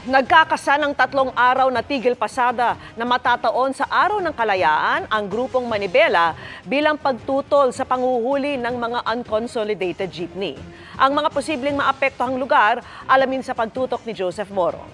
Nagkakasa ng 3 araw na tigil pasada na matataon sa Araw ng Kalayaan ang grupong Manibela bilang pagtutol sa panguhuli ng mga unconsolidated jeepney. Ang mga posibleng maapektuhang lugar, alamin sa pagtutok ni Joseph Morong.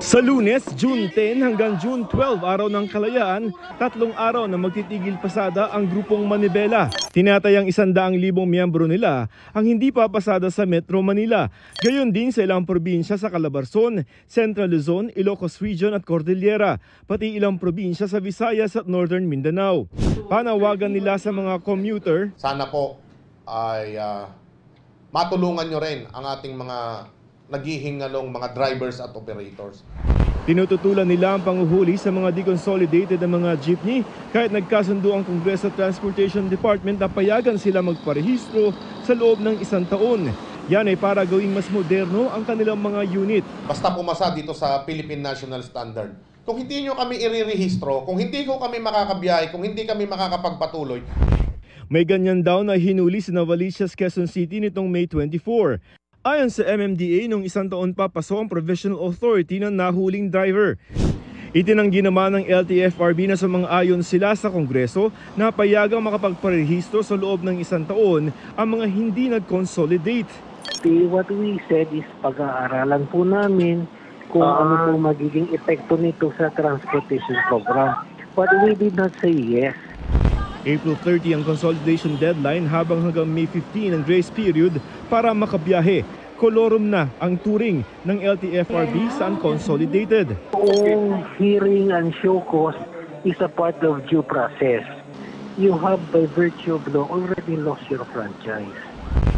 Sa Lunes, June 10 hanggang June 12, Araw ng Kalayaan, 3 araw na magtitigil pasada ang grupong Manibela. Tinatayang 100,000 miyembro nila ang hindi papasada sa Metro Manila. Gayon din sa ilang probinsya sa Calabarzon, Central Luzon, Ilocos Region at Cordillera, pati ilang probinsya sa Visayas at Northern Mindanao. Panawagan nila sa mga commuter, sana po ay matulungan nyo rin ang ating mga naghihingalong mga drivers at operators. Tinututulan nila ang panguhuli sa mga deconsolidated na mga jeepney kahit nagkasundo ang Kongreso Transportation Department na payagan sila magparehistro sa loob ng 1 taon. Yan ay para gawing mas moderno ang kanilang mga unit. Basta pumasa dito sa Philippine National Standard. Kung hindi nyo kami irirehistro, kung hindi ko kami makakabiyahe, kung hindi kami makakapagpatuloy. May ganyan daw na hinuli sa Novaliches, Quezon City nitong May 24. Ayon sa MMDA, nung 1 taon pa paso ang Provisional Authority ng nahuling driver. Itinanggi naman ng LTFRB na sumang-ayon sila sa Kongreso na payagang makapagparehistro sa loob ng 1 taon ang mga hindi nag-consolidate. What we said is pag-aaralan po namin kung ano po magiging epekto nito sa transportation program. But we did not say yes. April 30 ang consolidation deadline habang hanggang May 15 ang grace period para makabiyahe. Kolorum na ang touring ng LTFRB sa unconsolidated. All hearing and show cause is a part of due process. You have by virtue of law already lost your franchise.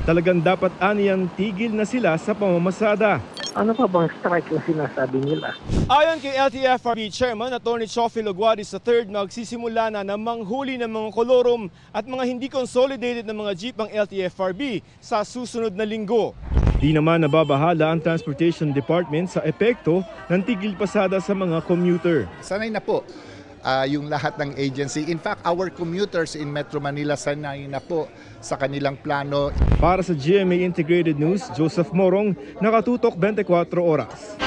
Talagang dapat aniyang tigil na sila sa pamamasada. Ano pa bang strike yung sinasabi nila? Ayon kay LTFRB Chairman Atty. Chofie Loguaris III, magsisimula na ng manghuli ng mga kolorum at mga hindi consolidated na mga jeep ang LTFRB sa susunod na linggo. Di naman nababahala ang Transportation Department sa epekto ng tigil pasada sa mga commuter. Sanay na po yung lahat ng agency. In fact, our commuters in Metro Manila sanay na po sa kanilang plano. Para sa GMA Integrated News, Joseph Morong, nakatutok 24 oras.